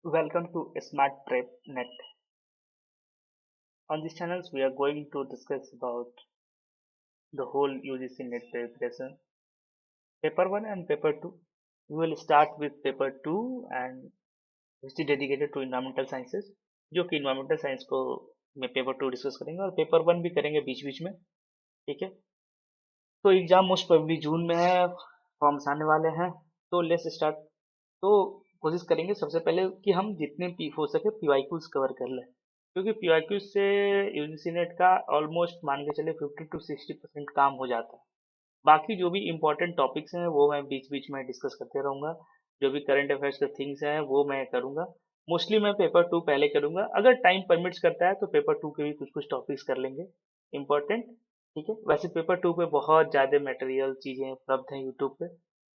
Welcome to Smart Prep Net. On these channels, we are going to discuss about the whole UGC NET preparation, paper 1 and paper 2. We will start with paper 2 and which is dedicated to environmental sciences, जो कि environmental science को में paper 2 discuss करेंगे और paper 1 भी करेंगे बीच बीच में. ठीक है, तो एग्जाम मोस्ट प्रोबेबली जून में है, फॉर्म्स आने वाले हैं. तो लेट्स स्टार्ट. तो कोशिश करेंगे सबसे पहले कि हम जितने हो सके पीवाईक्यूज कवर कर लें, क्योंकि पीवाईक्यूज से यूजीसी नेट का ऑलमोस्ट मान के चले 50 to 60% काम हो जाता है. बाकी जो भी इंपॉर्टेंट टॉपिक्स हैं वो मैं बीच बीच में डिस्कस करते रहूंगा. जो भी करंट अफेयर्स के थिंग्स हैं वो मैं करूंगा. मोस्टली मैं पेपर 2 पहले करूंगा, अगर टाइम परमिट्स करता है तो पेपर 2 के भी कुछ कुछ टॉपिक्स कर लेंगे इंपॉर्टेंट. ठीक है, वैसे पेपर 2 पे बहुत ज़्यादा मटेरियल चीज़ें उपलब्ध हैं यूट्यूब पे,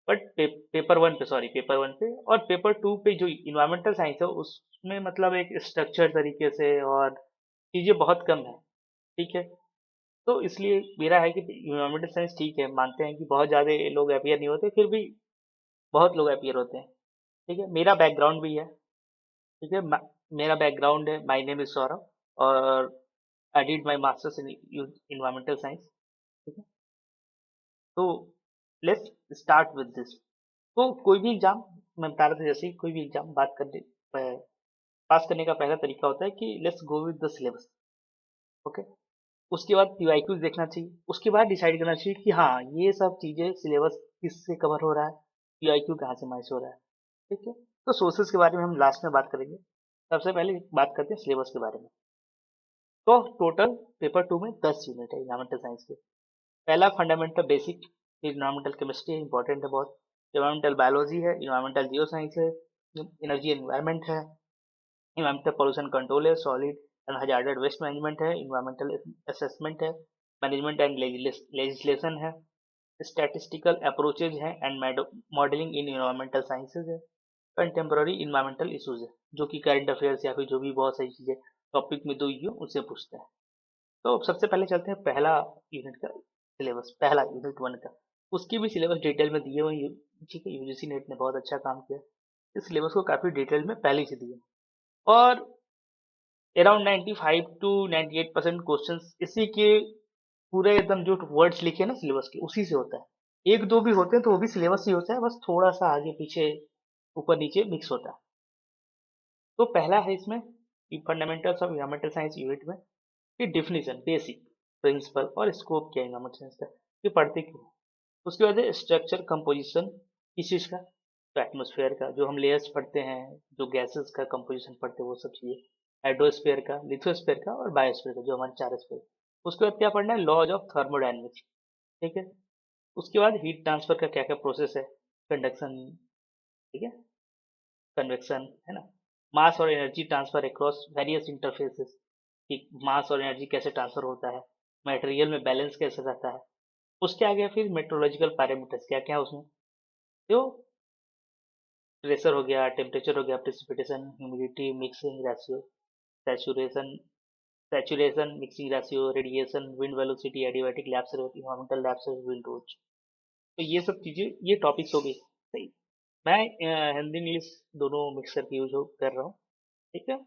बट पेपर 1 पे, सॉरी, पेपर 1 पे और पेपर 2 पे जो इन्वायरमेंटल साइंस है उसमें मतलब एक स्ट्रक्चर तरीके से और चीज़ें बहुत कम है. ठीक है, तो इसलिए मेरा है कि इन्वायरमेंटल साइंस ठीक है, मानते हैं कि बहुत ज़्यादा लोग अपियर नहीं होते, फिर भी बहुत लोग अपियर होते हैं. ठीक है, मेरा बैकग्राउंड भी है. ठीक है, मेरा बैकग्राउंड है, माय नेम इज सौरभ और I did my masters in environmental science. ठीक है, तो लेट्स स्टार्ट विद दिस. तो कोई भी एग्जाम, मैं बता रहा था जैसे ही कोई भी एग्जाम बात करने पास करने का पहला तरीका होता है कि let's go with the syllabus. Okay, उसके बाद पीवाईक्यूज देखना चाहिए, उसके बाद डिसाइड करना चाहिए कि हाँ ये सब चीजें सिलेबस किससे कवर हो रहा है, पीवाईक्यू कहाँ से मैच हो रहा है. ठीक है, तो सोर्सेज के बारे में हम लास्ट में बात करेंगे. सबसे पहले बात करते हैं सिलेबस के बारे में. तो टोटल पेपर 2 में 10 यूनिट है इन्वायरमेंटल साइंस के. पहला fundamental basic environmental chemistry important है बहुत. इन्वायरमेंटल बायोलॉजी है, इन्वायरमेंटल जियो साइंस है, एनर्जी एनवायरमेंट है, इन्वायरमेंटल पोल्यूशन कंट्रोल है, सॉलिड एंड हजार्डेड वेस्ट मैनेजमेंट है, इन्वायरमेंटल असेसमेंट है, मैनेजमेंट एंड लेजिस्लेशन है, स्टैटिस्टिकल अप्रोचेज है and modelling in environmental sciences है, कंटेम्प्रेरी इन्वायरमेंटल इशूज है, जो कि करंट अफेयर्स या फिर जो भी बहुत सारी चीजें टॉपिक में दो हो उससे पूछते हैं. तो सबसे पहले चलते हैं पहला यूनिट का सिलेबस, पहला यूनिट 1 का. उसकी भी सिलेबस डिटेल में दिए हुए हैं. ठीक है, यूजीसी नेट ने बहुत अच्छा काम किया, इस सिलेबस को काफी डिटेल में पहले से दिए. और अराउंड 95 to 98% क्वेश्चन इसी के पूरे एकदम जो वर्ड्स लिखे हैं ना सिलेबस के उसी से होता है. एक दो भी होते हैं तो वो भी सिलेबस ही होता है, बस थोड़ा सा आगे पीछे ऊपर नीचे मिक्स होता है. तो पहला है इसमें fundamentals of environmental science unit में कि डिफिनीशन, बेसिक प्रिंसिपल और स्कोप क्या है एनवायरमेंटल साइंस का, ये पढ़ते क्यों. उसके बाद है स्ट्रक्चर कंपोजिशन, किस चीज का, तो एटमोसफेयर का, जो हम लेयर्स पढ़ते हैं, जो गैसेस का कंपोजिशन पढ़ते हैं वो सब चीजें, हाइड्रोस्फीयर का, लिथोस्फीयर का और बायोस्फीयर का, जो हमारे चार स्फीयर. उसके बाद क्या पढ़ना है, लॉज ऑफ थर्मोडायनेमिक्स. ठीक है, उसके बाद हीट ट्रांसफर का क्या क्या प्रोसेस है, कंडक्शन, ठीक है, कन्वेक्शन, है ना, मास और energy transfer across various interfaces, कि मास और एनर्जी कैसे ट्रांसफर होता है, मटेरियल में बैलेंस कैसे रहता है. उसके आगे फिर मेट्रोलॉजिकल पैरामीटर्स क्या क्या है उसमें, जो प्रेशर हो गया, टेम्परेचर हो गया, precipitation, humidity, mixing ratio, saturation saturation mixing ratio, radiation, wind velocity, adiabatic lapse, environmental lapse, wind rose. तो ये सब चीजें, ये टॉपिक्स हो गई. सही, मैं हिंदी इंग्लिश दोनों मिक्स करके यूज कर रहा हूँ. ठीक है,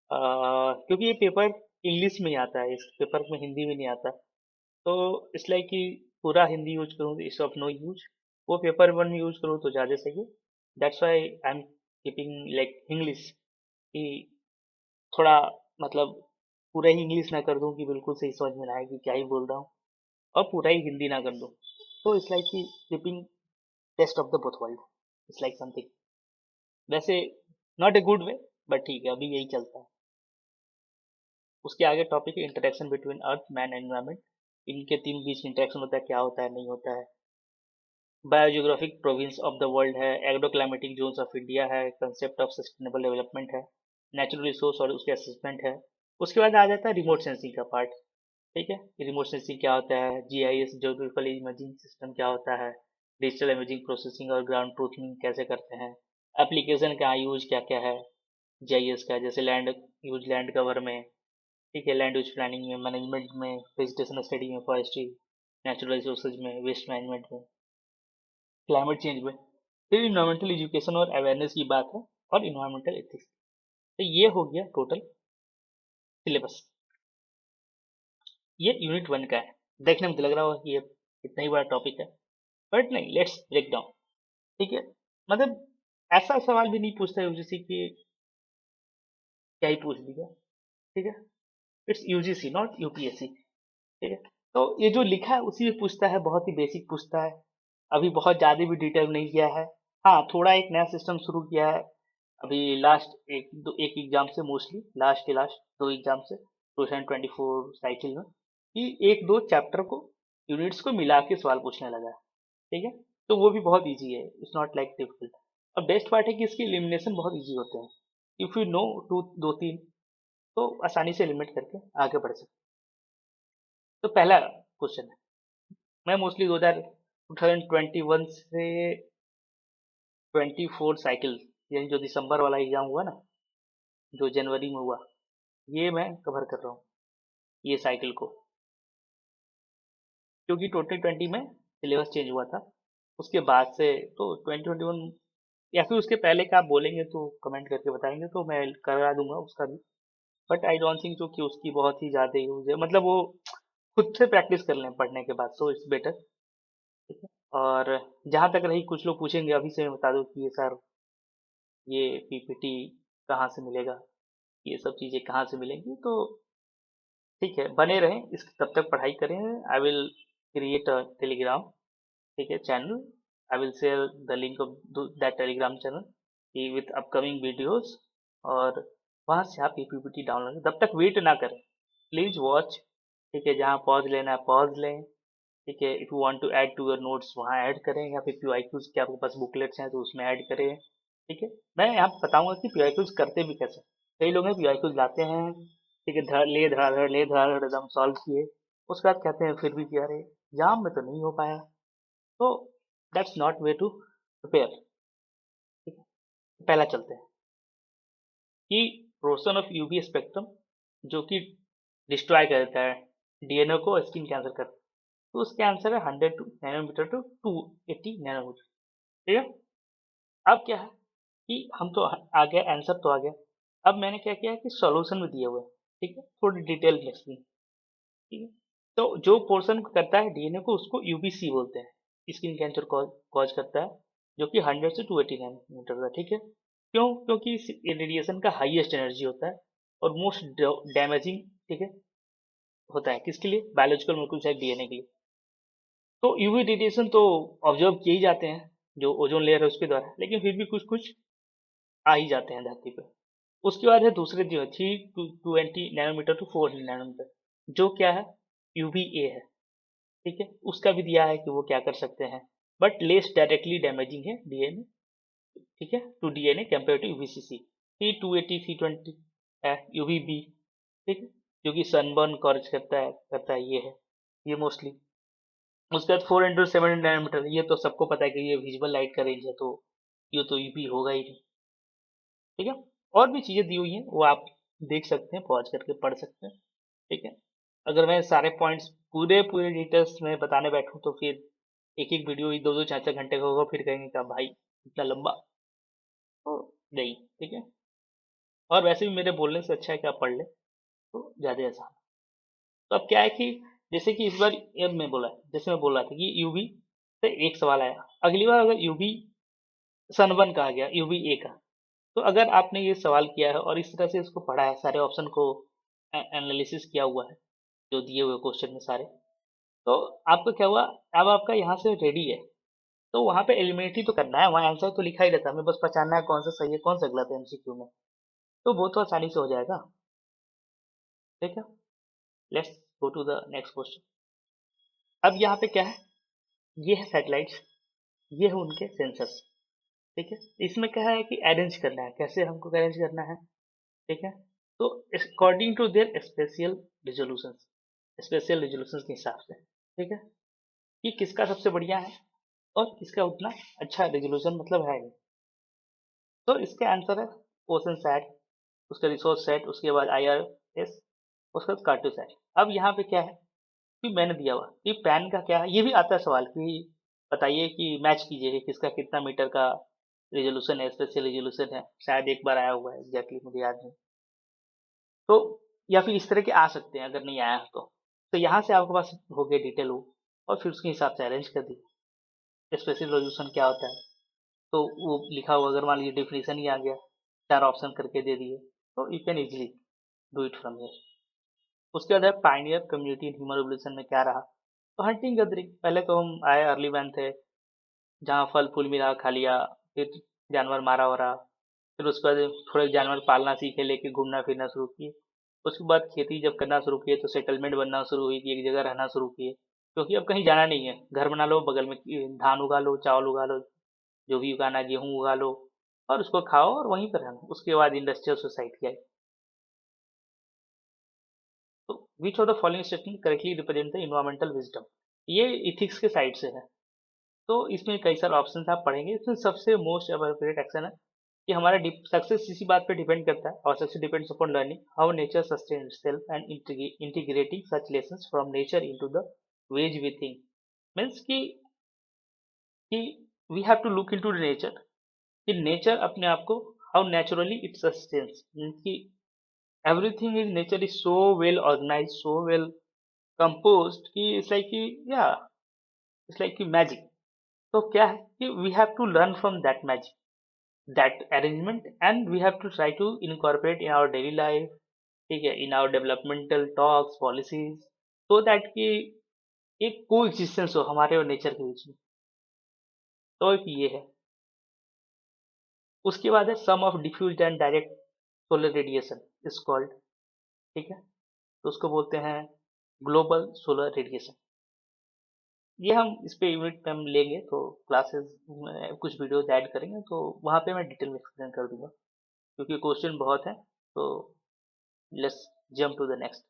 क्योंकि ये पेपर इंग्लिश में ही आता है, इस पेपर में हिंदी में नहीं आता, तो इसलिए कि पूरा हिंदी यूज करूँ इस ऑफ नो यूज, वो पेपर 1 में यूज करूँ तो ज़्यादा सही है. That's why I am keeping like English, कि थोड़ा मतलब पूरा ही इंग्लिश ना कर दूं कि बिल्कुल सही समझ में ना आए कि क्या ही बोल रहा हूँ, और पूरा ही हिंदी ना कर दूं. तो इट्स लाइक कि keeping best of the both world, it's like something, वैसे not a good way, but ठीक है अभी यही चलता है. उसके आगे टॉपिक है interaction between earth man and environment. इनके तीन बीच इंटरेक्शन होता है, क्या होता है नहीं होता है. Biogeographic province of the world है, एग्रोक्लाइमेटिक जोन्स ऑफ इंडिया है, कंसेप्ट ऑफ सस्टेनेबल डेवलपमेंट है, नेचुरल रिसोर्स और उसके असेसमेंट है. उसके बाद आ जाता है रिमोट सेंसिंग का पार्ट. ठीक है, रिमोट सेंसिंग क्या होता है, जीआईएस ज्योग्राफिकल इमेजिंग सिस्टम क्या होता है, डिजिटल इमेजिंग प्रोसेसिंग और ग्राउंड ट्रूथिंग कैसे करते हैं, एप्लीकेशन का यूज क्या क्या है जीआईएस का, जैसे लैंड यूज लैंड कवर में, ठीक है, लैंड यूज प्लानिंग में, मैनेजमेंट में, वेजिटेशन स्टडी में, फॉरेस्ट्री, नेचुरल रिसोर्सेज में, वेस्ट मैनेजमेंट में, क्लाइमेट चेंज में. फिर इन्वायरमेंटल एजुकेशन और अवेयरनेस की बात है, और इन्वायरमेंटल एथिक्स. तो ये हो गया टोटल सिलेबस। ये यूनिट 1 का है। देखने में तो लग रहा होगा कि ये इतना ही बड़ा टॉपिक है, बट नहीं, लेट्स ब्रेक डाउन। ठीक है, मतलब ऐसा सवाल भी नहीं पूछता यूजीसी कि क्या ही पूछ लिया। ठीक है, इट्स यूजीसी नॉट यूपीएससी। ठीक है, तो ये जो लिखा है उसी में पूछता है, बहुत ही बेसिक पूछता है। अभी बहुत ज़्यादा भी डिटेल नहीं किया है। हाँ, थोड़ा एक नया सिस्टम शुरू किया है अभी लास्ट एक एग्जाम से, मोस्टली लास्ट के लास्ट 2 एग्जाम से 2024 साइकिल में, कि एक दो चैप्टर को, यूनिट्स को मिला के सवाल पूछने लगा है। ठीक है, तो वो भी बहुत इजी है, इट्स नॉट लाइक डिफिकल्ट। और बेस्ट पार्ट है कि इसके एलिमिनेशन बहुत इजी होते हैं। इफ़ यू नो टू दो तीन, तो आसानी से एलिमिनेट करके आगे बढ़ सकते। तो पहला क्वेश्चन है, मैं मोस्टली 2021 से 24 साइकिल, यानी जो दिसंबर वाला एग्जाम हुआ ना, जो जनवरी में हुआ, ये मैं कवर कर रहा हूँ, ये साइकिल को। क्योंकि 2020 में सिलेबस चेंज हुआ था, उसके बाद से तो 2021, या फिर उसके पहले का आप बोलेंगे तो कमेंट करके बताएंगे तो मैं करा दूंगा उसका भी। बट आई डोंट थिंक जो कि उसकी बहुत ही ज़्यादा यूज है, मतलब वो खुद से प्रैक्टिस कर लें पढ़ने के बाद, सो इट्स बेटर। ठीक है, और जहाँ तक रही, कुछ लोग पूछेंगे, अभी से मैं बता दूं कि ये सर, ये पीपीटी कहाँ से मिलेगा, ये सब चीज़ें कहाँ से मिलेंगी, तो ठीक है, बने रहें, इस तब तक पढ़ाई करें। I will create a Telegram, ठीक है, channel. I will share the link of that Telegram channel with upcoming videos, और वहाँ से आप ये पीपीटी डाउनलोड, तब तक वेट ना करें, प्लीज़ वॉच। ठीक है, जहाँ पॉज लेना है पॉज लें। ठीक है, if you want to add to your notes वहाँ ऐड करें, या फिर पीवाईक्यूज के आपके पास बुकलेट्स हैं तो उसमें ऐड करें। ठीक है, मैं यहाँ बताऊंगा कि पीवाईक्यूज करते भी कैसे। कई लोग हैं पीवाईक्यूज लाते हैं, ठीक है, धड़ाधड़ एकदम सॉल्व किए, उसके बाद कहते हैं फिर भी कि अरे एग्जाम में तो नहीं हो पाया। तो that's not way to prepare. ठीक है, पहला चलते हैं कि रोशन ऑफ यूवी स्पेक्ट्रम, जो कि डिस्ट्रॉय कर देता है डीएनए को, स्किन कैंसर कर, तो उसका आंसर है 100 टू नैनोमीटर टू 280 नैनोमीटर। ठीक है, अब क्या है कि हम तो आ गया, आंसर तो आ गया। अब मैंने क्या किया है कि सॉल्यूशन में दिए हुए हैं, ठीक है, थोड़ी डिटेल में एक्सप्लेन। ठीक है, तो जो पोर्शन करता है डीएनए को, उसको यूबीसी बोलते हैं, स्किन कैंसर कॉज करता है, जो कि 100 से 280 नैनोमीटर का। ठीक है, क्यों? क्योंकि इस रेडिएशन का हाईएस्ट एनर्जी होता है और मोस्ट डैमेजिंग, ठीक है, होता है किसके लिए? बायोलॉजिकल मोलिक्यूल्स डीएनए के लिए। तो यूवी रेडिएशन तो ऑब्जर्व किए ही जाते हैं, जो ओजोन लेयर है उसके द्वारा, लेकिन फिर भी कुछ कुछ आ ही जाते हैं धरती पे। उसके बाद है दूसरे जो है 320 नैनोमीटर टू 400 नैनोमीटर, जो क्या है? यूवीए है। ठीक है, उसका भी दिया है कि वो क्या कर सकते हैं, बट लेस डायरेक्टली डैमेजिंग है डीएनए, ठीक है, टू डीएनए कंपेयर टू यूवीसीसी। 320 320 है यूवीबी, ठीक है, जो कि सनबर्न कॉज करता है ये मोस्टली। उसके बाद 400 से 700 नैनोमीटर, ये तो सबको पता है कि ये विजिबल लाइट का रेंज है, तो ये तो यूवी होगा ही नहीं। ठीक है, और भी चीज़ें दी हुई हैं, वो आप देख सकते हैं, पॉज करके पढ़ सकते हैं। ठीक है, अगर मैं सारे पॉइंट्स पूरे पूरे डिटेल्स में बताने बैठूं तो फिर एक एक वीडियो ही 2 2 4 4 घंटे का होगा, फिर कहेंगे क्या भाई इतना लंबा, तो नहीं। ठीक है, और वैसे भी मेरे बोलने से अच्छा है कि आप पढ़ लें, तो ज़्यादा आसान। तो अब क्या है कि जैसे कि इस बार ये मैं बोला, जैसे मैं बोल रहा था कि यूवी से एक सवाल आया, अगली बार अगर यूवी सनबर्न का आ गया, यूवी ए का, तो अगर आपने ये सवाल किया है और इस तरह से इसको पढ़ा है, सारे ऑप्शन को एनालिसिस किया हुआ है जो दिए हुए क्वेश्चन में सारे, तो आपका क्या हुआ? अब आपका यहाँ से रेडी है, तो वहाँ पे एलिमिनेट ही तो करना है, वहाँ आंसर तो लिखा ही रहता है, हमें बस पहचानना है कौन सा सही है कौन सा गलत है एमसीक्यू में, तो वो तो आसानी से हो जाएगा। ठीक है, let's go to the next question. अब यहाँ पे क्या है, ये है सैटेलाइट्स, ये है उनके सेंसर्स। ठीक है, इसमें क्या है कि अरेंज करना है, कैसे हमको अरेंज करना है। ठीक है, तो according to their special resolution के हिसाब से, ठीक है, कि किसका सबसे बढ़िया है और किसका उतना अच्छा रेजोल्यूशन मतलब है नहीं। तो इसका आंसर है ओशन सैट, उसका रिसोर्स सेट, उसके बाद आईआरएस, उसके बाद कार्टोसैट। अब यहाँ पे क्या है कि मैंने दिया हुआ कि पैन का क्या है, ये भी आता है सवाल कि बताइए कि मैच कीजिए कि किसका कितना मीटर का रेजोल्यूशन है, स्पेशल रेजोल्यूशन है, शायद एक बार आया हुआ है, एग्जैक्टली मुझे याद नहीं। तो या फिर इस तरह के आ सकते हैं, अगर नहीं आया तो यहाँ से आपके पास हो गया डिटेल वो, और फिर उसके हिसाब से अरेंज कर दी स्पेशल रेजोल्यूशन क्या होता है। तो वो लिखा हुआ, अगर मान लीजिए डेफिनेशन ही आ गया, 4 ऑप्शन करके दे दिए, तो you can easily do it from here. उसके बाद है Pioneer community in human revolution में क्या रहा, तो हंटिंग गैदरिंग। पहले तो हम आए अर्ली मैन थे, जहाँ फल फूल मिला खा लिया, फिर जानवर मारा हो रहा, फिर उसके बाद थोड़े जानवर पालना सीखे, लेके घूमना फिरना शुरू किए। उसके बाद खेती जब करना शुरू किए तो सेटलमेंट बनना शुरू हुई कि एक जगह रहना शुरू किए, क्योंकि अब कहीं जाना नहीं है, घर बना लो, बगल में धान उगा लो, चावल उगा लो, जो भी उगाना है, गेहूं उगा लो, और उसको खाओ और वहीं पर रहना। उसके बाद इंडस्ट्रियल सोसाइटी आई। तो which of the following statement correctly represent the environmental wisdom, ये इथिक्स के साइड से है। तो इसमें कई सारे ऑप्शन आप पढ़ेंगे, इसमें सबसे मोस्ट अप्रोप्रिएट एक्शन है कि हमारा सक्सेस इसी बात पे डिपेंड करता है, और success depends upon learning how nature sustain itself and integrating such lessons from nature into the ways we think. Means कि we have to look into the nature, कि नेचर अपने आप को how naturally it sustains, means कि everything is nature is so well organise, so well composed कि it's like कि या it's like कि मैजिक। तो क्या है कि we have to learn from that magic, that arrangement, and we have to try to incorporate in our daily life, ठीक है, in our developmental talks policies, so that कि एक को एग्जिस्टेंस हो हमारे और नेचर के बीच में। तो एक ये है। उसके बाद है sum of diffused and direct solar radiation is called, ठीक है, तो उसको बोलते हैं ग्लोबल सोलर रेडिएशन। ये हम इस पे यूनिट पे हम लेंगे, तो क्लासेस में कुछ वीडियोस ऐड करेंगे, तो वहाँ पे मैं डिटेल में एक्सप्लेन कर दूंगा, क्योंकि क्वेश्चन बहुत है। तो let's jump to the next.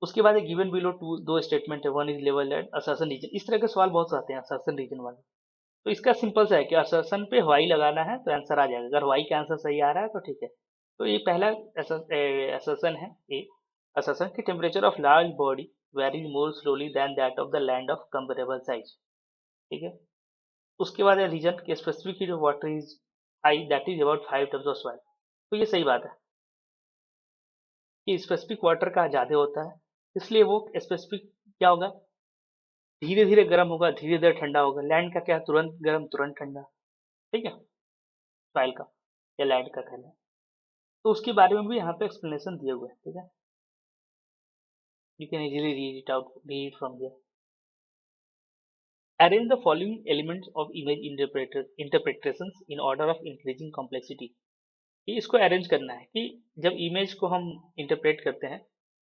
उसके बाद गिवन बिलो टू दो स्टेटमेंट है, one is level at assertion reason. इस तरह के सवाल बहुत आते हैं असर्शन रीजन वाले। तो इसका सिंपल सा है कि असर्शन पे हवाई लगाना है तो आंसर आ जाएगा, अगर हवाई का आंसर सही आ रहा है तो ठीक है। तो ये पहला असर्शन है, ए असर्शन की temperature of large body varies more slowly than that of the land of comparable size, ठीक है। उसके बाद है रीजन के specific heat of water is high that is about 5 terms of soil. तो ये सही बात है कि स्पेसिफिक वाटर का ज़्यादा होता है, इसलिए वो स्पेसिफिक क्या होगा, धीरे धीरे गर्म होगा, धीरे धीरे ठंडा होगा। लैंड का क्या है, तुरंत गर्म तुरंत ठंडा, ठीक है, सॉइल का या लैंड का कहना है। तो उसके बारे में भी यहाँ पे एक्सप्लेनेशन दिए हुए हैं, ठीक है, you can easily read it out, read from here. Arrange the following elements of image interpretations in order of increasing complexity. कि इसको अरेंज करना है कि जब इमेज को हम इंटरप्रेट करते हैं,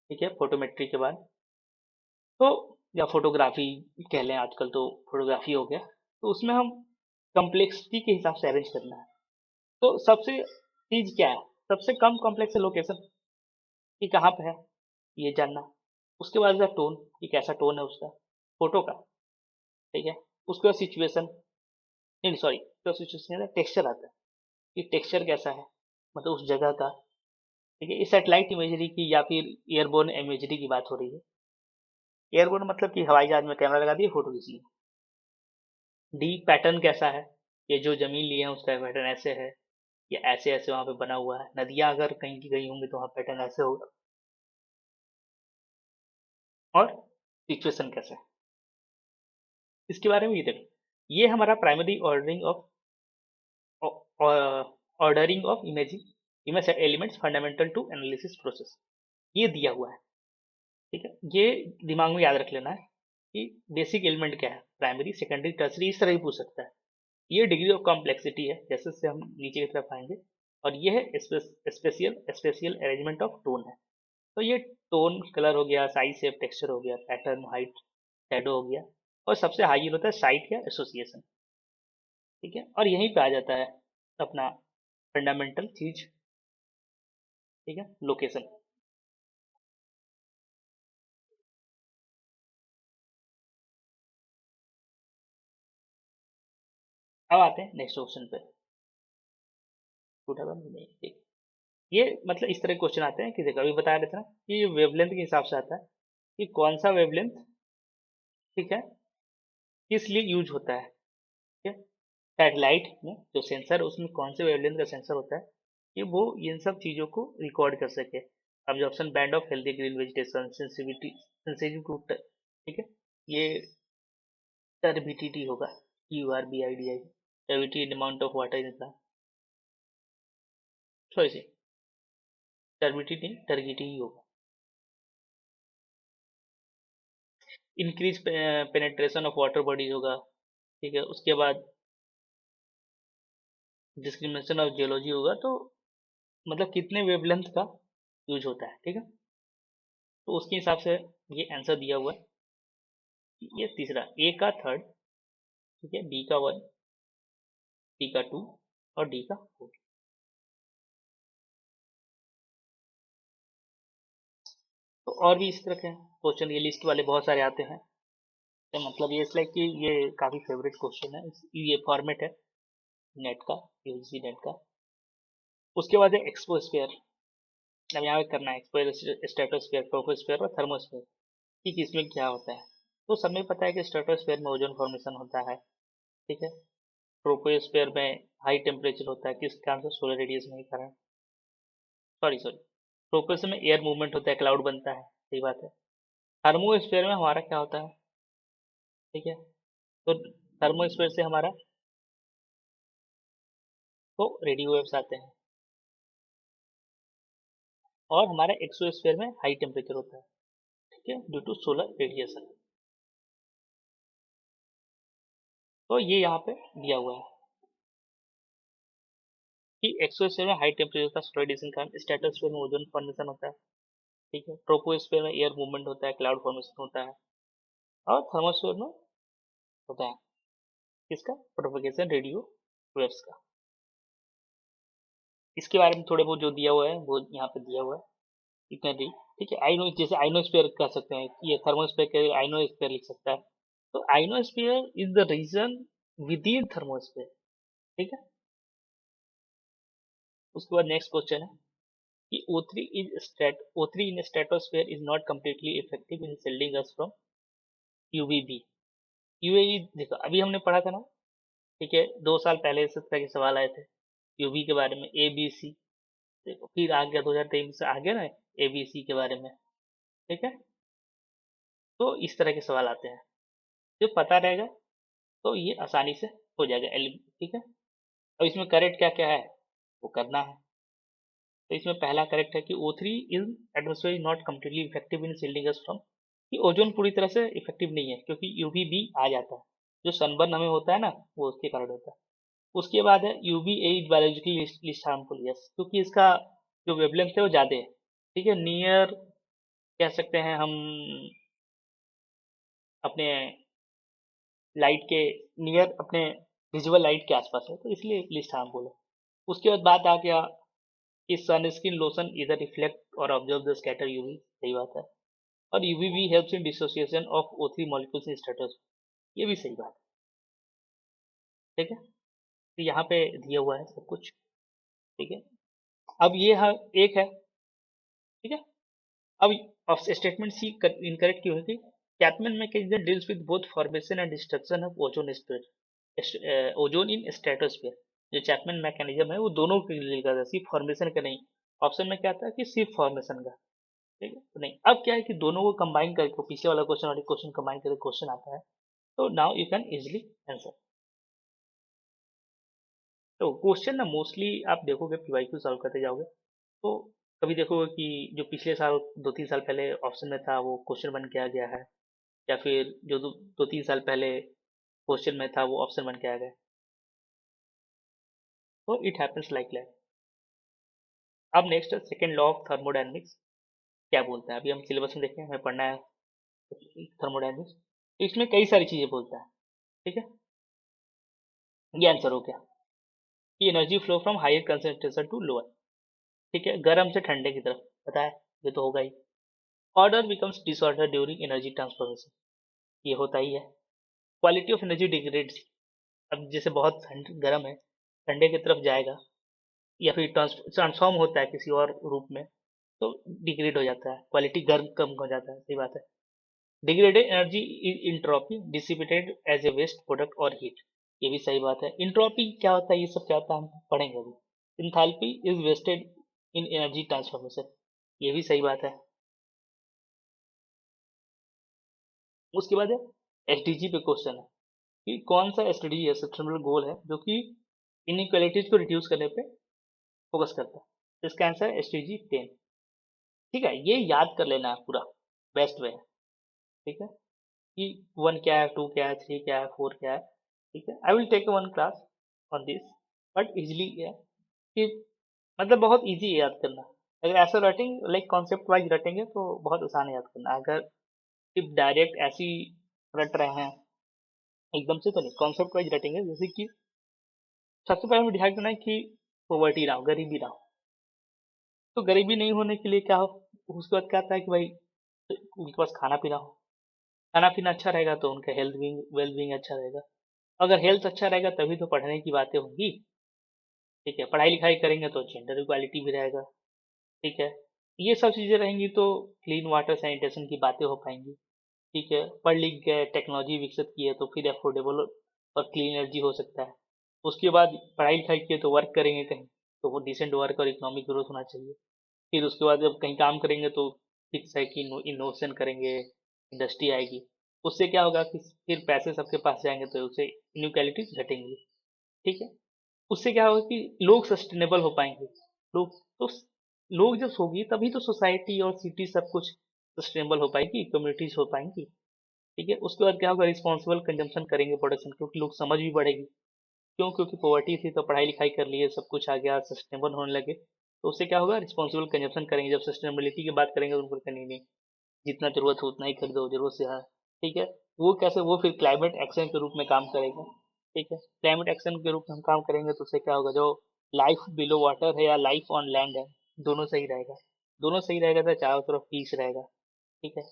ठीक है, फोटोमेट्री के बाद, तो या फोटोग्राफी कह लें, आजकल तो फोटोग्राफी हो गया, तो उसमें हम कॉम्प्लेक्सिटी के हिसाब से अरेंज करना है। तो सबसे चीज क्या है, सबसे कम कॉम्प्लेक्स लोकेशन कि कहाँ पे है, ये जानना। उसके बाद टोन, कि कैसा टोन है उसका फोटो का, ठीक है। उसके बाद सिचुएशन, नहीं सॉरी, तो सिचुएशन टेक्सचर आता है कि टेक्सचर कैसा है, मतलब उस जगह का, ठीक है। ये सैटेलाइट इमेजरी की या फिर एयरबोर्न इमेजरी की बात हो रही है। एयरबोर्न मतलब कि हवाई जहाज में कैमरा लगा दिए, फोटो खींच ली। डी पैटर्न कैसा है, ये जो जमीन लिए हैं उसका पैटर्न ऐसे है, या ऐसे ऐसे वहां पे बना हुआ है। नदियां अगर कहीं की गई होंगी तो वहाँ पैटर्न ऐसे होगा। और सिचुएशन कैसा है, इसके बारे में ये देखो। ये हमारा primary ordering of image elements fundamental to analysis process, ये दिया हुआ है, ठीक है। ये दिमाग में याद रख लेना है कि बेसिक एलिमेंट क्या है, प्राइमरी सेकेंडरी टर्सरी, इस तरह ही पूछ सकता है। ये डिग्री ऑफ कॉम्प्लेक्सिटी है, जैसे से हम नीचे की तरफ आएंगे। और ये है स्पेशियल अरेंजमेंट ऑफ टोन है। तो ये टोन कलर हो गया, साइज शेप टेक्सचर हो गया, पैटर्न हाइट शैडो हो गया, और सबसे हाई होता है साइट या एसोसिएशन, ठीक है। और यहीं पे आ जाता है अपना फंडामेंटल चीज, ठीक है, लोकेशन। अब आते हैं नेक्स्ट क्वेश्चन पे। उठा था नहीं, ठीक। ये मतलब इस तरह के क्वेश्चन आते हैं कि देखो, अभी बता रहे थे ना कि वेवलेंथ के हिसाब से आता है कि कौन सा वेवलेंथ, ठीक है, किस लिए यूज होता है, ठीक है। सैटेलाइट में जो सेंसर, उसमें कौन से वेवलेंथ का सेंसर होता है कि वो इन सब चीज़ों को रिकॉर्ड कर सके। Absorption band of healthy green vegetation, sensitivity, sensitive to, ठीक है, ये टर्बिडिटी होगा, TURBIDI, turbidity in amount of water in plant, sorry से टर्बिडिटी टर्गिटी ही होगा। Increase penetration of water bodies होगा, ठीक है। उसके बाद डिस्क्रिमिनेशन ऑफ जियोलॉजी होगा, तो मतलब कितने वेवलेंथ का यूज होता है, ठीक है। तो उसके हिसाब से ये आंसर दिया हुआ है। ये तीसरा, ए का थर्ड, ठीक है, बी का वन, सी का टू और डी का फोर। तो और भी इस तरह के क्वेश्चन ये लिस्ट वाले बहुत सारे आते हैं। तो मतलब ये लाइक कि ये काफी फेवरेट क्वेश्चन है, ये फॉर्मेट है नेट का, यूजीसी नेट का। उसके बाद है एक्सपोस्फेयर। अब यहाँ पे करना है एक्सपोस्फेयर, स्ट्रेटोस्फेयर, ट्रोपोस्फेयर और थर्मोस्फेयर कि किसमें क्या होता है। तो सब में पता है कि स्ट्रेटोस्फेयर में ओजोन फॉर्मेशन होता है, ठीक है। ट्रोपोस्फेयर में हाई टेम्परेचर होता है, किस कारण से? सोलर रेडिएशन के कारण, सॉरी ट्रोपोस्फेयर में एयर मूवमेंट होता है, क्लाउड बनता है, सही बात है। थर्मोस्फेयर में हमारा क्या होता है, ठीक है। तो थर्मोस्फेयर से हमारा तो रेडियो वेव्स आते हैं, और हमारा एक्सोस्फेयर में हाई टेम्परेचर होता है, ठीक है, ड्यू टू सोलर रेडिएशन। तो ये यहाँ पे दिया हुआ है कि एक्सोस्फेयर में हाई टेम्परेचर होता है सोलर रेडिएशन का, स्ट्रेटोस्फेयर में ओजोन फॉर्मेशन होता है, ठीक है। ट्रोपोस्फेयर में एयर मूवमेंट होता है, क्लाउड फॉर्मेशन होता है, और थर्मोस्फेयर में होता है किसका? प्रोपगेशन रेडियो वेव्स का। इसके बारे में थोड़े बहुत जो दिया हुआ है वो यहाँ पे दिया हुआ है, इतना दी, ठीक है। आइनो, जैसे आइनोस्फीयर कह सकते हैं, ये थर्मोस्फीयर के आइनोस्फीयर लिख सकता है। तो ionosphere is the region within thermosphere, ठीक है। उसके बाद नेक्स्ट क्वेश्चन है कि O3 in stratosphere is not completely effective in shielding us from UVB. यूएई देखो, अभी हमने पढ़ा था ना, ठीक है, 2 साल पहले इस तरह के सवाल आए थे यूवी के बारे में, ABC। देखो फिर आ गया 2023 से आ गया ना ABC के बारे में, ठीक है। तो इस तरह के सवाल आते हैं, जो पता रहेगा तो ये आसानी से हो जाएगा ठीक है। अब इसमें करेक्ट क्या क्या है वो करना है। तो इसमें पहला करेक्ट है कि O3 in atmosphere is not completely effective in shielding us from, कि ओजोन पूरी तरह से इफेक्टिव नहीं है, क्योंकि यूवीबी आ जाता है, जो सनबर्न हमें होता है ना, वो उसके कारण होता है। उसके बाद है UVA is biologically list harmful, yes, क्योंकि इसका जो वेवलेंथ है वो ज़्यादा है, ठीक है, नियर कह सकते हैं हम अपने लाइट के नियर, अपने विजुअल लाइट के आसपास है, तो इसलिए लिस्ट हार्मफुल है। उसके बाद बात आ गया कि सनस्क्रीन लोशन इधर रिफ्लेक्ट और ऑब्जर्व द स्कैटर यूवी, सही बात है। और UVB helps in dissociation of O3 molecules in stratosphere, ये भी सही बात है, ठीक है। तो यहाँ पे दिया हुआ है सब कुछ, ठीक है। अब ये एक है, ठीक है। अब स्टेटमेंट सी इनकरेक्ट क्यों है कि Chapman mechanism deals with both formation and destruction of ozone sphere, ozone in stratosphere. जो चैपमैन मैकेनिज्म है वो दोनों के लिए करता है, सिर्फ फॉर्मेशन का नहीं। ऑप्शन में क्या आता है कि सिर्फ फॉर्मेशन का, ठीक है, तो नहीं। अब क्या है कि दोनों को कंबाइन करके पिछले वाला क्वेश्चन और क्वेश्चन कंबाइन करके क्वेश्चन आता है, तो now you can easily answer. तो क्वेश्चन ना मोस्टली आप देखोगे PYQ सॉल्व करते जाओगे, तो कभी देखोगे कि जो पिछले साल 2-3 साल पहले ऑप्शन में था वो क्वेश्चन बन के आ गया है, या फिर जो 2-3 साल पहले क्वेश्चन में था वो ऑप्शन बन के आ गया। तो इट हैपेंस लाइक दैट। अब नेक्स्ट है सेकंड लॉ ऑफ थर्मोडायनेमिक्स, क्या बोलता है, अभी हम सिलेबस में देखें, हमें पढ़ना है थर्मोडायनेमिक्स। तो इसमें कई सारी चीजें बोलता है, ठीक है। ये आंसर हो गया कि energy flow from higher concentration to lower, ठीक है, गर्म से ठंडे की तरफ, पता है, ये तो होगा ही। Order becomes disorder during energy transformation, ये होता ही है। क्वालिटी ऑफ एनर्जी डिग्रेड्स, अब जैसे बहुत गर्म है, ठंडे की तरफ जाएगा, या फिर ट्रांसफॉर्म होता है किसी और रूप में, तो डिग्रेड हो जाता है, क्वालिटी गर्म कम हो जाता है, सही बात है। Degraded energy is entropy dissipated as a waste product और हीट, ये भी सही बात है। इंट्रोपी क्या होता है, ये सब क्या होता है, हम पढ़ेंगे अभी। Enthalpy is wasted in energy transformation, ये भी सही बात है। उसके बाद है एसडीजी पे क्वेश्चन है कि कौन सा एसडीजी है, सस्टेनेबल गोल है, जो कि इनइक्वालिटीज को रिड्यूस करने पे फोकस करता है। तो इसका आंसर है एसडीजी 10। ठीक है, ये याद कर लेना है पूरा, बेस्ट वे है। ठीक है, कि 1 क्या है, 2 क्या है, 3 क्या है, 4 क्या है। ठीक है, I will take one class on this, but easily है कि मतलब बहुत इजी है याद करना। अगर ऐसा रटेंगे, लाइक कॉन्सेप्ट वाइज रटेंगे तो बहुत आसान है याद करना। अगर सिर्फ डायरेक्ट ऐसी रट रहे हैं एकदम से तो नहीं, कॉन्सेप्ट वाइज रटेंगे। जैसे कि सबसे पहले हमें ध्यान देना है कि पॉवर्टी ना हो, गरीबी ना हो। तो गरीबी नहीं होने के लिए क्या हो, उसके बाद क्या आता है कि भाई उनके पास खाना पीना हो। खाना पीना अच्छा रहेगा तो उनका हेल्थ बींग वेल बींग अच्छा रहेगा। अगर हेल्थ अच्छा रहेगा तभी तो पढ़ने की बातें होंगी। ठीक है, पढ़ाई लिखाई करेंगे तो जेंडर इक्वालिटी भी रहेगा। ठीक है, ये सब चीज़ें रहेंगी तो क्लीन वाटर सैनिटेशन की बातें हो पाएंगी। ठीक है, पढ़ लिख गए, टेक्नोलॉजी विकसित की है तो फिर अफोर्डेबल और क्लीन एनर्जी हो सकता है। उसके बाद पढ़ाई लिखाई की है तो वर्क करेंगे कहीं, तो वो डिसेंट वर्क और इकोनॉमिक ग्रोथ होना चाहिए। फिर उसके बाद जब कहीं काम करेंगे तो फिक्स है कि इनोवेशन करेंगे, इंडस्ट्री आएगी। उससे क्या होगा कि फिर पैसे सबके पास जाएंगे तो उससे इनइक्वालिटीज घटेंगी। ठीक है, उससे क्या होगा कि लोग सस्टेनेबल हो पाएंगे। लोग तो लोग जब होगी तभी तो सोसाइटी और सिटी सब कुछ सस्टेनेबल हो पाएगी, कम्युनिटीज हो पाएंगी। ठीक है, उसके बाद क्या होगा, रिस्पॉन्सिबल कंजम्पशन करेंगे प्रोडक्शन, क्योंकि लोग समझ भी बढ़ेगी। क्यों, क्योंकि पॉवर्टी थी तो पढ़ाई लिखाई कर लिए, सब कुछ आ गया, सस्टेनेबल होने लगे। तो उससे क्या होगा, रिस्पॉन्सिबल कंजप्शन करेंगे। जब सस्टेनेबिलिटी की बात करेंगे तो उनको करनी नहीं, जितना जरूरत हो उतना ही खरीदो, जरूरत से हाँ। ठीक है, वो कैसे, वो फिर क्लाइमेट एक्शन के रूप में काम करेगा। ठीक है, क्लाइमेट एक्शन के रूप में हम काम करेंगे तो उससे क्या होगा, जो लाइफ बिलो वाटर है या लाइफ ऑन लैंड है, दोनों सही रहेगा। दोनों सही रहेगा तो चारों तरफ पीस रहेगा। ठीक है,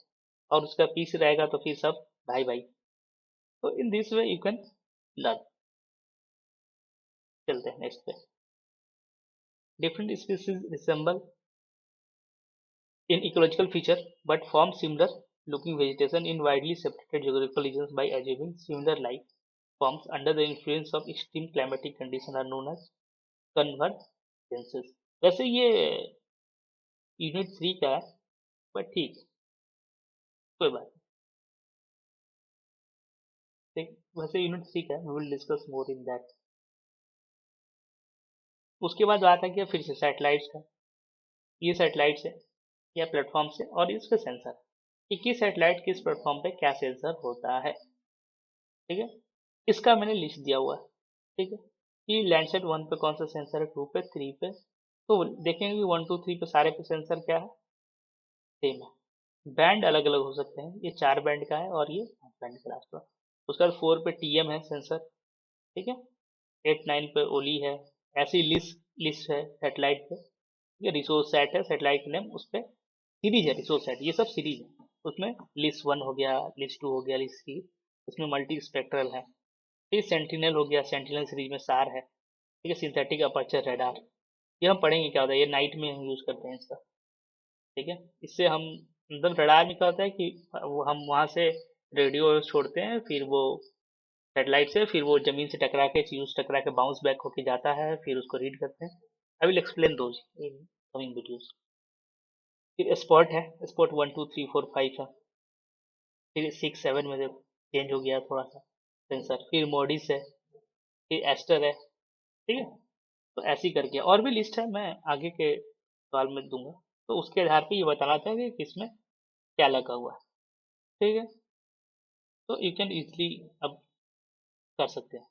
और उसका पीस रहेगा तो फिर सब भाई भाई। तो in this way you can learn. चलते हैं नेक्स्ट पे। Different species resemble in ecological feature but form similar looking vegetation in widely separated geographical regions by achieving similar life forms under the influence of extreme climatic conditions are known as convergences। वैसे ये unit 3 का है, but ठीक, कोई बात नहीं। वैसे unit 3 का we will discuss more in that. उसके बाद बात है कि फिर से सैटेलाइट्स का। ये सैटेलाइट्स है या प्लेटफॉर्म से, और इसके सेंसर कि किस सैटेलाइट किस प्लेटफॉर्म पे क्या सेंसर होता है। ठीक है, इसका मैंने लिस्ट दिया हुआ है। ठीक है, कि लैंडसेट 1 पे कौन सा सेंसर है, 2 पे, 3 पे। तो देखेंगे कि 1 2 3 पे सारे पे सेंसर क्या है, सेम है। बैंड अलग अलग हो सकते हैं, ये 4 बैंड का है और ये 5 बैंड के आसपास। उसके बाद 4 पे टीएम है सेंसर। ठीक है, 8 9 पे ओली है। ऐसी लिस्ट लिस्ट है सेटेलाइट पे। ये रिसोर्स सेट है सेटेलाइट नेम, उस पे सीरीज है रिसोर्स सेट, ये सब सीरीज है। उसमें लिस्ट 1 हो गया, लिस्ट 2 हो गया, लिस्ट 3, उसमें मल्टी स्पेक्ट्रल है। फिर सेंटिनल हो गया, सेंटिनल सीरीज में सार है। ठीक है, सिंथेटिक अपर्चर रेडार, ये हम पढ़ेंगे क्या होता है, ये नाइट में हम यूज करते हैं इसका। ठीक है, इससे हम मतलब रडार में क्या होता है कि वो हम वहाँ से रेडियो छोड़ते हैं, फिर वो सेटेलाइट से, फिर वो जमीन से टकरा के, फ्यूज टकरा के बाउंस बैक होके जाता है, फिर उसको रीड करते हैं। I will explain those in coming videos. फिर स्पॉट है, स्पॉट 1 2 3 4 5 है। फिर 6 7 में चेंज हो गया थोड़ा सा सेंसर। फिर मोडिस है, फिर एस्टर है। ठीक है, तो ऐसी करके और भी लिस्ट है, मैं आगे के सवाल में दूंगा। तो उसके आधार पे ये बताना था कि किसमें क्या लगा हुआ है। ठीक है, तो यू कैन इजिली अब कर सकते हैं।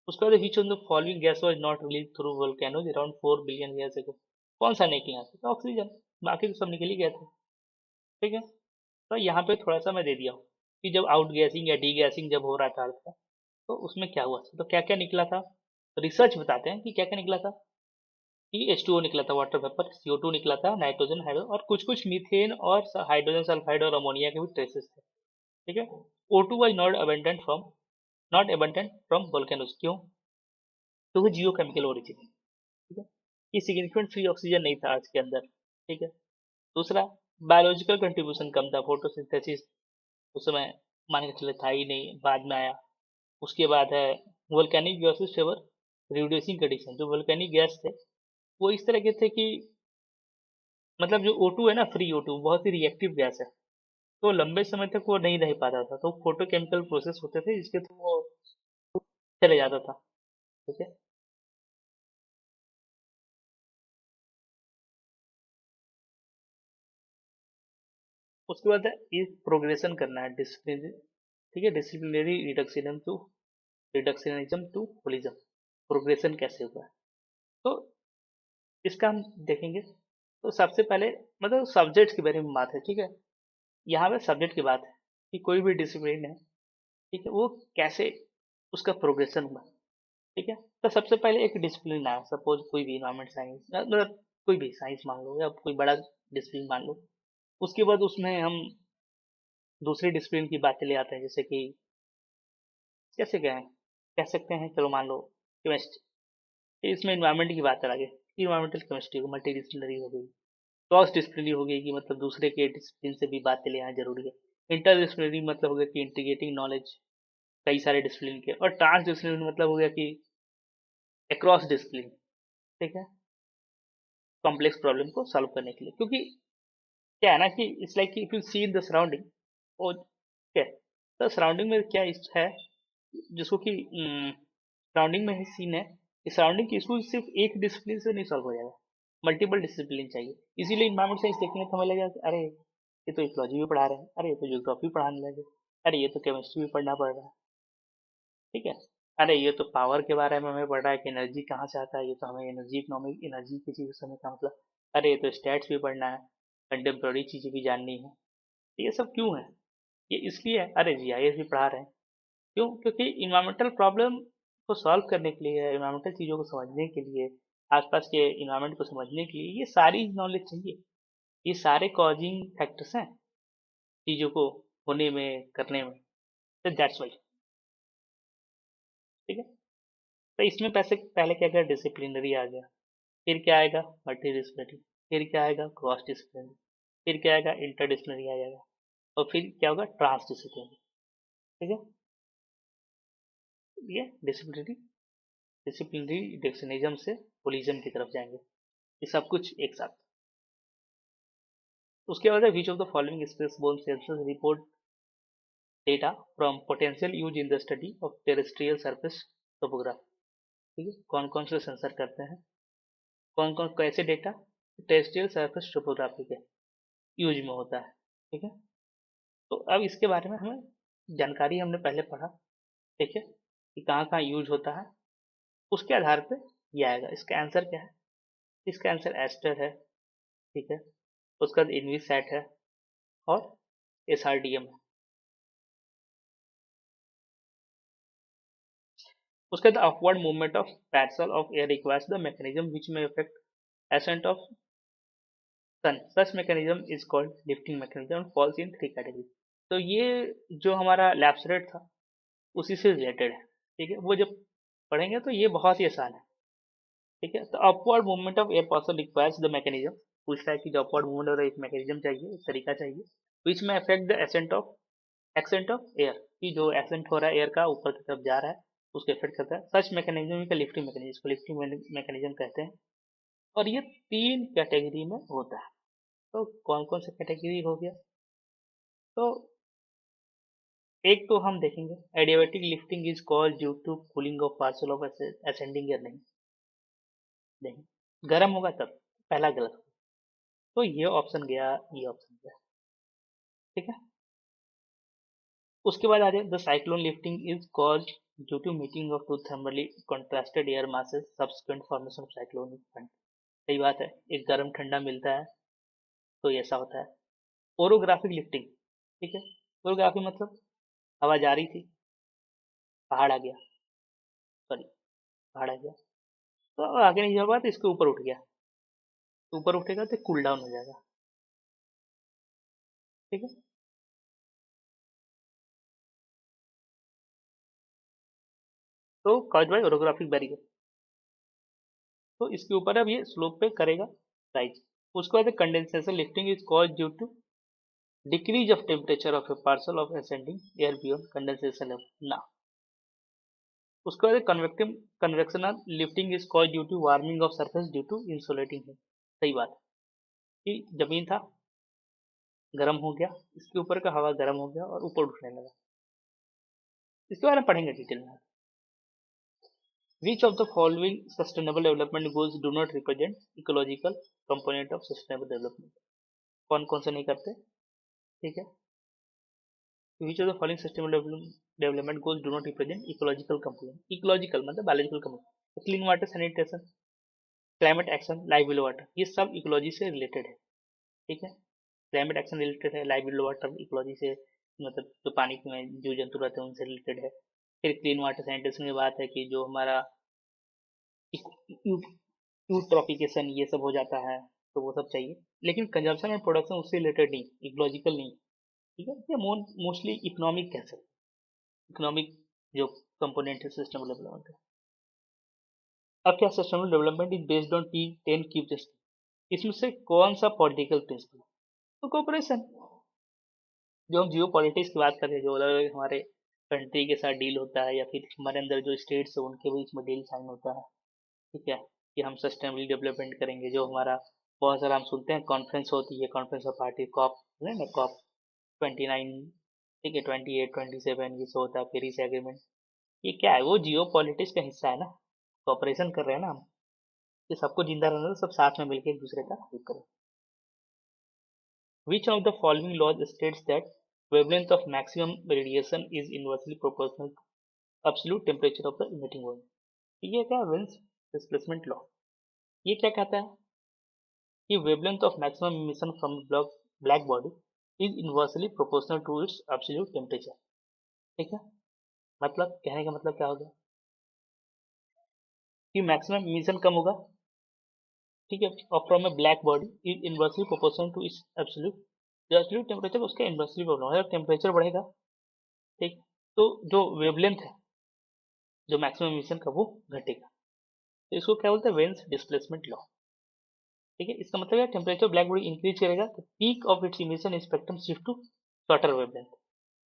उसके बाद विच of the following gas was not release through volcanoes around 4 billion years ago. कौन सा निकला यहाँ से, तो ऑक्सीजन, बाकी तो सब निकल ही गए थे। ठीक है, तो यहाँ पे थोड़ा सा मैं दे दिया हूँ कि जब आउट गैसिंग या डी गैसिंग जब हो रहा था अर्थ का, तो उसमें क्या हुआ था, तो क्या क्या निकला था। रिसर्च बताते हैं कि क्या क्या निकला था। कि H2O निकला था, वाटर वेपर, CO2 निकला था, नाइट्रोजन, हाइड्रो, और कुछ कुछ मीथेन और हाइड्रोजन सल्फाइड और अमोनिया के भी ट्रेसेस थे। ठीक है, O2 was not abundant from volcanoes. क्यों, क्योंकि जियो केमिकल ओरिजिन। ठीक है, ये सिग्निफिकेंट फ्री ऑक्सीजन नहीं था आज के अंदर। ठीक है, दूसरा बायोलॉजिकल कंट्रीब्यूशन कम था, फोटोसिंथेसिस उस समय मान के चले था ही नहीं, बाद में आया। उसके बाद है volcanic gases favour reducing condition. जो वोल्केनिक गैस थे वो इस तरह के थे कि मतलब जो O2 है ना, फ्री O2 बहुत ही रिएक्टिव गैस है, तो लंबे समय तक वो नहीं रह पाता था, तो फोटोकेमिकल प्रोसेस होते थे जिसके थ्रू वो चले जाता था। ठीक है। उसके बाद है ये प्रोग्रेशन करना है डिसिप्लिन। ठीक है, disciplinary reductionism to holism, progression कैसे हुआ है। तो इसका हम देखेंगे। तो सबसे पहले मतलब सब्जेक्ट के बारे में बात है। ठीक है, यहाँ पे सब्जेक्ट की बात है कि कोई भी डिसिप्लिन है, ठीक है, वो कैसे उसका प्रोग्रेशन हुआ। ठीक है, तो सबसे पहले एक डिसिप्लिन आया, सपोज कोई भी इन्वायरमेंट साइंस मतलब कोई भी साइंस मान लो या कोई बड़ा डिसिप्लिन मान लो। उसके बाद उसमें हम दूसरी डिसिप्लिन की बातें ले आते हैं, जैसे कि कैसे क्या है, कह सकते हैं, चलो मान लो केमिस्ट्री, इसमें इन्वायरमेंट की बात आ गई, इन्वायरमेंटल केमिस्ट्री हो, मल्टी डिसिप्लिनरी हो गई, क्रॉस डिसिप्लिनरी हो गई कि मतलब दूसरे के डिसिप्लिन से भी बातें ले आना जरूरी है। इंटर डिसिप्लिनरी मतलब हो गया कि इंटीग्रेटिंग नॉलेज कई सारे डिसिप्लिन के। और ट्रांस डिसिप्लिनरी मतलब हो गया कि अक्रॉस डिसिप्लिन। ठीक है, कॉम्प्लेक्स प्रॉब्लम को सॉल्व करने के लिए। क्योंकि क्या है ना कि it's like if you see in the surrounding, और क्या तो सराउंडिंग में क्या है जिसको कि सराउंडिंग में ही सीन है कि सराउंडिंग की इशू सिर्फ एक डिसिप्लिन से नहीं सॉल्व हो जाएगा, मल्टीपल डिसिप्लिन चाहिए। इसीलिए इन्वायरमेंट साइंस देखेंगे तो हमें लगेगा कि अरे ये तो इकोलॉजी भी पढ़ा रहे हैं, अरे ये तो ज्योग्राफी पढ़ाने लगे, अरे ये तो केमिस्ट्री भी पढ़ना पड़ रहा है। ठीक है, अरे ये तो पावर के बारे में हमें पढ़ रहा है कि एनर्जी कहाँ से आता है, ये तो हमें एनर्जी इकोनॉमिक एनर्जी की चीज़ समझ का मतलब, अरे ये तो स्टैट्स भी पढ़ना है, कंटेम्प्रेरी चीज़ें भी जाननी है। तो ये सब क्यों है, ये इसलिए है, अरे जीआईएस भी पढ़ा रहे हैं। क्यों? क्योंकि इन्वायरमेंटल प्रॉब्लम को सॉल्व करने के लिए, इन्वायरमेंटल चीज़ों को समझने के लिए, आसपास के इन्वायरमेंट को समझने के लिए ये सारी नॉलेज चाहिए। ये सारे कॉजिंग फैक्टर्स हैं चीज़ों को होने में, करने में। तो दैट्स वाई। ठीक है, तो इसमें पैसे पहले क्या क्या डिसिप्लिनरी आ गया, फिर क्या आएगा मल्टी डिसिप्लिनरी, फिर क्या आएगा क्रॉस डिसिप्लिनरी, फिर क्या आएगा इंटर डिसिप्लिनरी आ जाएगा, और फिर क्या होगा ट्रांस डिसिप्लिनरी। ठीक है, ये डिसिप्लिनरी डिसिप्लिनरी डिक्शनिज्म से होलिज्म की तरफ जाएंगे, ये सब कुछ एक साथ। उसके बाद है which of the following space borne sensors report data from potential use in the study of terrestrial surface topography. ठीक है, कौन कौन से सेंसर करते हैं, कौन कौन कैसे डेटा टेरेस्ट्रियल सरफेस टोपोग्राफी के यूज में होता है। ठीक है, तो अब इसके बारे में हमें जानकारी हमने पहले पढ़ा। ठीक है, कि कहाँ कहाँ यूज होता है, उसके आधार पे ये आएगा। इसका आंसर क्या है, इसका आंसर एस्टर है। ठीक है, उसका बाद इनवीसैट है और एसआरडीएम है। उसके बाद upward movement of parcel of air requires the mechanism विच में affect ascent of sun. Such mechanism is called lifting mechanism and falls in three categories. तो ये जो हमारा लैप्स रेट था उसी से रिलेटेड है। ठीक है, वो जब पढ़ेंगे तो ये बहुत ही आसान है। ठीक है, तो upward movement of air parcel requires the mechanism, पूछता है कि जो अपवर्ड मूवमेंट और एक मैकेनिज्म चाहिए, एक तरीका चाहिए, विच में affect the accent of air, कि जो एक्सेंट हो रहा है एयर का ऊपर की तरफ जा रहा है उसको इफेक्ट करता है। सच मैकेनिज्म का लिफ्टिंग मैकेनिज्म, इसको लिफ्टिंग मैकेनिज्म कहते हैं। और ये तीन कैटेगरी में होता है। तो कौन कौन सा कैटेगरी हो गया, तो एक तो हम देखेंगे adiabatic lifting is called due to cooling of parcel of ascending air. नहीं, नहीं, गर्म होगा तब, पहला गलत। तो ये ऑप्शन गया, ये ऑप्शन गया। ठीक है, उसके बाद आ जाए the cyclone lifting is called due to meeting of two thermally contrasted air masses subsequent formation of cyclonic front. सही बात है, एक गर्म ठंडा मिलता है तो ऐसा होता है। ओरोग्राफिक लिफ्टिंग, ठीक है, ओरोग्राफी मतलब हवा जा रही थी, पहाड़ आ गया, सॉरी, पहाड़ आ गया, तो आगे नहीं जा पाया तो इसके ऊपर उठ गया, तो ऊपर उठेगा तो कूल डाउन हो जाएगा। ठीक है, तो कॉज बाय ओरोग्राफिक बैरियर, तो इसके ऊपर अब ये स्लोप पे करेगा राइज। उसके बाद condensation lifting is cause due to decrease of temperature of a parcel of ascending air beyond condensation level ना। उसके बाद convectional lifting is called due to warming of surface due to insulating है। सही बात कि जमीन था, गर्म हो गया, इसके ऊपर का हवा गर्म हो गया और ऊपर उठने लगा। इसके बारे में पढ़ेंगे डिटेल में। Which of the following sustainable development goals do not represent ecological component of sustainable development? कौन कौन से नहीं करते? ठीक है। Which of the following development goals do not represent ecological component? Ecological मतलब biological component. Clean water, sanitation, climate action, life below water, ये सब इकोलॉजी से रिलेटेड है। ठीक है। क्लाइमेट एक्शन रिलेटेड है, लाइफ बिलो वाटर इकोलॉजी से, मतलब जो पानी में जो जंतु रहते हैं उनसे रिलेटेड है। फिर क्लीन वाटर सैनिटेशन की बात है कि जो हमारा यूट्रॉफिकेशन ये सब हो जाता है तो वो सब चाहिए, लेकिन कंजम्पशन और प्रोडक्शन उससे रिलेटेड नहीं, इकोलॉजिकल नहीं। ठीक है, ये मोस्टली इकोनॉमिक कह सकते, इकोनॉमिक जो कंपोनेंट है सस्टेनेबल डेवलपमेंट का। अब क्या sustainable development is based on 10 की प्रिंसिपल, इसमें से कौन सा पॉलिटिकल प्रिंसिपल? तो कोऑपरेशन। जो हम जियो पॉलिटिक्स की बात करें, जो अलग अलग हमारे कंट्री के साथ डील होता है या फिर हमारे अंदर जो स्टेट्स है उनके बीच में डील साइन होता है। ठीक है, कि हम सस्टेनेबल डेवलपमेंट करेंगे। जो हमारा बहुत सारा हम सुनते हैं कॉन्फ्रेंस होती है, कॉन्फ्रेंस ऑफ पार्टी, कॉप है ना, कॉप 29, ठीक है, 28, 27 ये सब होता है, पेरिस एग्रीमेंट। ये क्या है? वो जियो पॉलिटिक्स का हिस्सा है ना, कॉपरेशन कर रहे हैं ना हम, कि सबको जिंदा रहना है, सब साथ में मिलकर एक दूसरे का हेल्प करें। Which of the following laws states that wavelength of maximum radiation is inversely proportional to absolute temperature of the emitting body? ये क्या है? Wien's displacement law. ये क्या कहता है कि wavelength of maximum emission from black body is inversely proportional to its absolute temperature. ठीक है, मतलब कहने का मतलब क्या होगा कि मैक्सिमम इमिशन कम होगा, ठीक है, और from a black body is inversely proportional to its absolute, जो एब्सोल्यूट टेम्परेचर उसका इनवर्सली प्रोपोर्शनल है। टेम्परेचर बढ़ेगा, ठीक, तो जो वेवलेंथ है, जो मैक्सिमम इमिशन का, वो घटेगा। तो इसको क्या बोलते हैं? Veins displacement law. ठीक है, इसका मतलब है टेम्परेचर ब्लैक बॉडी इंक्रीज करेगा तो peak of its emission spectrum shift to shorter wavelength.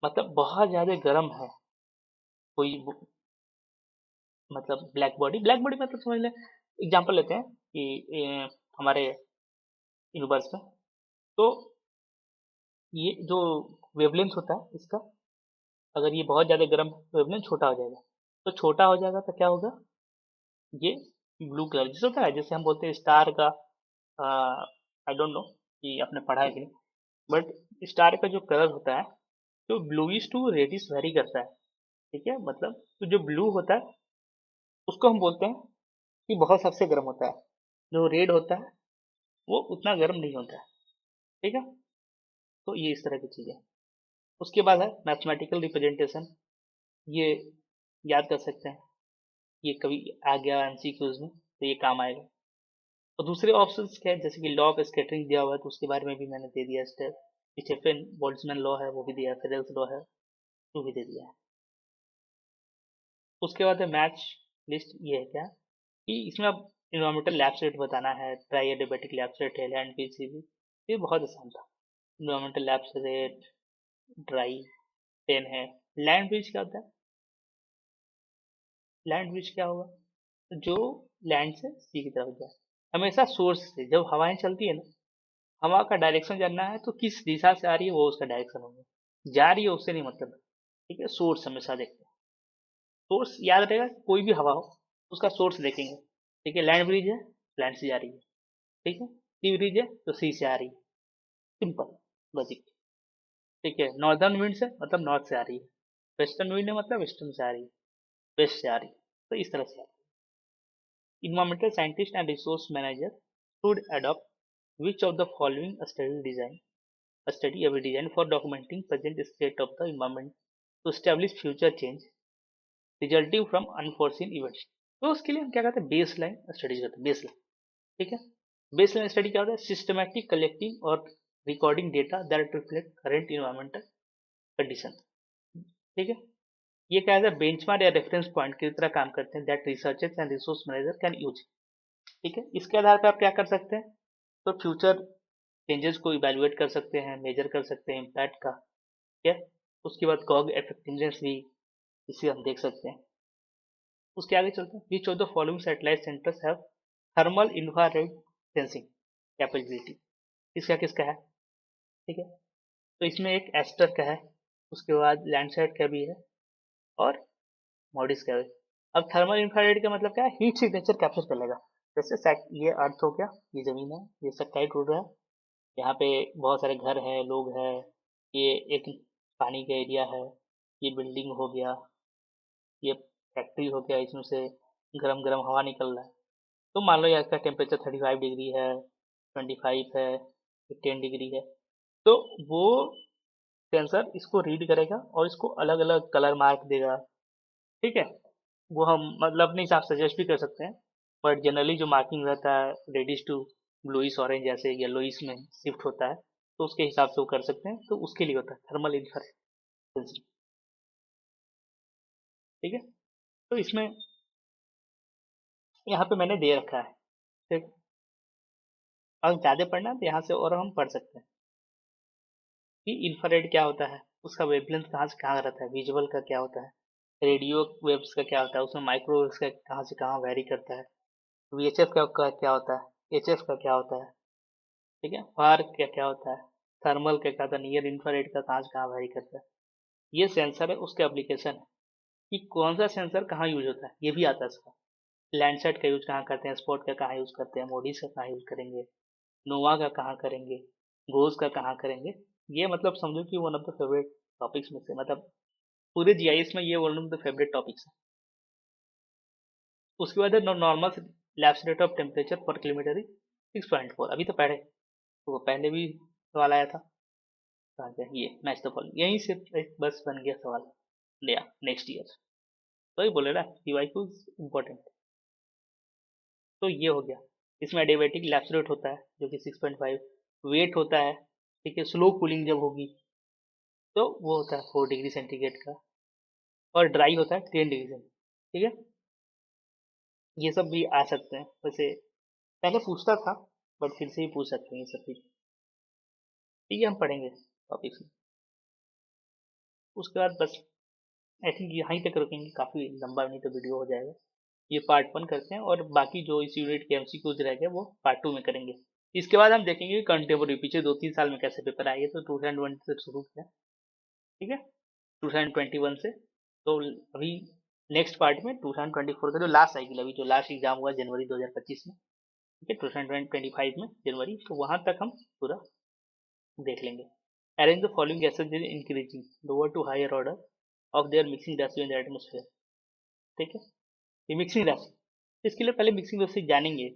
मतलब बहुत ज्यादा गर्म है कोई, मतलब ब्लैक बॉडी मतलब समझ लें, एग्जांपल लेते हैं कि हमारे यूनिवर्स में, तो ये जो वेवलेंथ होता है इसका, अगर ये बहुत ज्यादा गर्म वेवलेंथ छोटा हो जाएगा, तो छोटा हो जाएगा तो क्या होगा, ये ब्लू कलर जैसे होता है, जैसे हम बोलते हैं स्टार का, आई डोंट नो कि आपने पढ़ा है कि नहीं, बट स्टार का जो कलर होता है तो ब्लूइश टू रेडिश वेरी करता है। ठीक है, मतलब तो जो ब्लू होता है उसको हम बोलते हैं कि बहुत सबसे गर्म होता है, जो रेड होता है वो उतना गर्म नहीं होता है। ठीक है, तो ये इस तरह की चीज़ है। उसके बाद है मैथमेटिकल रिप्रेजेंटेशन, ये याद कर सकते हैं, ये कभी आ गया एमसीक्यूज में तो ये काम आएगा। और दूसरे ऑप्शंस क्या है, जैसे कि लॉ ऑफ स्कैटरिंग दिया हुआ है तो उसके बारे में भी मैंने दे दिया, स्टेफन बोल्ट्जमैन लॉ है वो भी दिया है, फेरेल्स लॉ है वो भी दे दिया है। उसके बाद है मैच लिस्ट, ये है क्या कि इसमें अब इन्वायरमेंटल लैब्स रेट बताना है, ट्राई एडियाबैटिक लैब्स रेट है, लैंड पीसीबी, ये बहुत आसान था। इन्वायरमेंटल लैब्स रेट ड्राई 10 है। लैंड ब्रिज क्या होता है? लैंड ब्रिज क्या होगा? तो जो लैंड से सी की तरफ जाए, हमेशा सोर्स से जब हवाएं चलती है ना, हवा का डायरेक्शन जानना है तो किस दिशा से आ रही है वो उसका डायरेक्शन होगा, जा रही है उससे नहीं मतलब। ठीक है, सोर्स हमेशा देखते हैं, सोर्स याद रहेगा, कोई भी हवा हो उसका सोर्स देखेंगे। ठीक है, लैंड ब्रिज है, लैंड से जा रही है। ठीक है, सी ब्रिज है तो सी से आ रही है, सिंपल लॉजिक। ठीक है, नॉर्दर्न विंड से मतलब नॉर्थ से आ रही है, वेस्टर्न विंड है मतलब वेस्टर्न से आ रही है, वेस्ट से आ रही है, तो इस तरह से आ रही है। Environmental scientist and resource manager should adopt which of the following study every design for documenting present state of the environment to establish future change resulting from unforeseen events। तो उसके लिए हम क्या करते हैं, बेस लाइन स्टडीज करते हैं, base line. ठीक है, बेस लाइन स्टडी क्या होता है? सिस्टमैटिक कलेक्टिंग और recording data that reflect current environmental condition. ठीक है, ये क्या है, बेंचमार्क या रेफरेंस पॉइंट की तरह काम करते हैं, that researchers and resource manager can use. ठीक है, इसके आधार पर आप क्या कर सकते हैं, तो फ्यूचर चेंजेस को इवेलुएट कर सकते हैं, मेजर कर सकते हैं इम्पैक्ट का। ठीक है, उसके बाद कॉग इफेक्टिवनेस भी इसे हम देख सकते हैं। उसके आगे चलते हैं। विच of the following satellite centres have thermal infrared sensing capability. इसका किसका है? ठीक है, तो इसमें एक एस्टर का है, उसके बाद लैंडसैट का भी है और मॉडिस का भी। अब थर्मल इंफ्रारेड का मतलब क्या है? हीट सिग्नेचर कैप्चर कर लेगा। जैसे ये अर्थ हो गया, ये जमीन है, ये सैटेलाइट उड़ रहा है, यहाँ पे बहुत सारे घर हैं, लोग हैं, ये एक पानी का एरिया है, ये बिल्डिंग हो गया, ये फैक्ट्री हो गया, इसमें से गरम गरम हवा निकल रहा है। तो मान लो यार इसका टेम्परेचर 35 डिग्री है, 25 है, 10 डिग्री है, तो वो सेंसर इसको रीड करेगा और इसको अलग अलग कलर मार्क देगा। ठीक है, वो हम मतलब अपने हिसाब से सजेस्ट भी कर सकते हैं, बट जनरली जो मार्किंग रहता है रेडिश टू ब्लूइश ऑरेंज ऐसे येलोइश में शिफ्ट होता है, तो उसके हिसाब से वो कर सकते हैं, तो उसके लिए होता है थर्मल इंफ्रारेड सेंसिंग। ठीक है, तो इसमें यहाँ पे मैंने दे रखा है। ठीक, अगर ज़्यादा पढ़ना है तो यहाँ से और हम पढ़ सकते हैं कि इंफ्रारेड क्या होता है, उसका वेवलेंथ कहाँ से कहाँ रहता है, विजुअल का क्या होता है, रेडियो वेव्स का क्या होता है, उसमें माइक्रोवेव्स का कहाँ से कहाँ वेरी करता है, वीएचएफ का क्या होता है, एचएफ का क्या होता है, ठीक है, फार का क्या होता है, थर्मल का क्या होता है, नियर इंफ्रारेड का कहाँ से कहाँ वेरी करता है। ये सेंसर है, उसके एप्लीकेशन है कि कौन सा सेंसर कहाँ यूज होता है, ये भी आता है इसका। लैंडसेट का यूज कहाँ करते हैं, स्पॉट का कहाँ यूज करते हैं, मोडीज का कहाँ यूज करेंगे, नोवा का कहाँ करेंगे, गोज का कहाँ करेंगे। ये मतलब समझो कि one of the favourite topics में से, मतलब पूरे जीआईएस में ये one of the favourite topics है। उसके बाद है normal lapse rate of temperature पर किलोमीटर 6.4। अभी तो पढ़े, तो वो पहले भी सवाल आया था। कहाँ गया ये मैच द फॉलोइंग, यहीं से एक बस बन गया सवाल लिया नेक्स्ट ईयर। तो ही बोले ना पीवाईक्यू इम्पोर्टेंट। तो ये हो गया, इसमें एडियाबेटिक लैप्स रेट होता है जो कि 6.5, वेट होता है, ठीक है, स्लो कूलिंग जब होगी तो वो होता है 4 डिग्री सेंटीग्रेड का, और ड्राई होता है 10 डिग्री सेंटीग्रेड। ठीक है, ये सब भी आ सकते हैं वैसे, पहले पूछता था बट फिर से ही पूछ सकते हैं ये सब चीज। ठीक है, हम पढ़ेंगे टॉपिक्स में। उसके बाद बस आई थिंक यहीं तक रुकेंगे, काफी लंबा नहीं तो वीडियो हो जाएगा। ये पार्ट 1 करते हैं और बाकी जो इस यूनिट के एमसीक्यूज रह गए वो पार्ट 2 में करेंगे। इसके बाद हम देखेंगे कंटेम्पोररी पिछले 2-3 साल में कैसे पेपर आए, तो 2001 से शुरू किया, ठीक है, 2021 से। तो अभी नेक्स्ट पार्ट में 2024 का जो लास्ट साइकिल, अभी जो लास्ट एग्जाम हुआ जनवरी 2025 में, ठीक है, 2025 में जनवरी, तो वहां तक हम पूरा देख लेंगे। Arrange the following gases in increasing lower to higher order of their mixing ratio in the atmosphere. ठीक है, ये मिक्सिंग रेशियो, इसके लिए पहले मिक्सिंग रेशियो जानेंगे।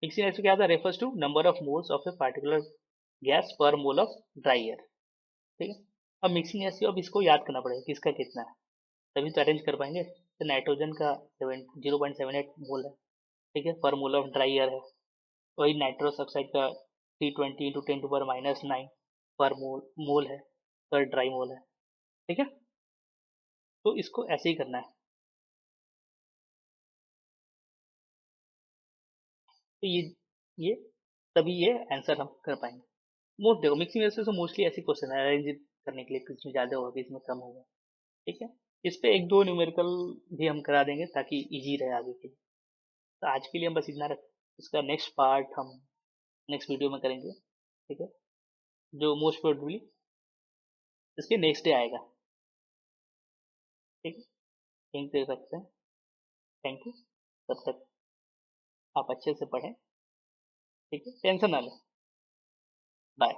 मिक्सिंग रेशियो क्या होता है? Refers to number of moles of a particular gas per mole of dry air. ठीक है, अब मिक्सिंग रेशियो, अब इसको याद करना पड़ेगा किसका कितना है, तभी तो अरेंज कर पाएंगे। तो नाइट्रोजन का 0.78 मोल है, ठीक है, पर मोल ऑफ ड्राई एयर है। वही नाइट्रस ऑक्साइड का 320 × 10⁻⁹ पर मोल है, पर ड्राई मोल है। ठीक है, तो इसको ऐसे ही करना है। तो ये तभी ये आंसर हम कर पाएंगे। मोस्ट देखो मिक्सिंग रेशियो से मोस्टली ऐसी क्वेश्चन है अरेंज करने के लिए, किसमें ज़्यादा होगा किसमें कम होगा। ठीक है, इस पे 1-2 न्यूमेरिकल भी हम करा देंगे ताकि इजी रहे आगे के लिए। तो आज के लिए हम बस इतना रख, इसका नेक्स्ट पार्ट हम नेक्स्ट वीडियो में करेंगे। ठीक है, जो मोस्ट प्रोबेबली इसके नेक्स्ट डे आएगा। ठीक है, यहीं पे रखते हैं। थैंक यू, तब तक आप अच्छे से पढ़ें। ठीक है, टेंशन ना लें। बाय।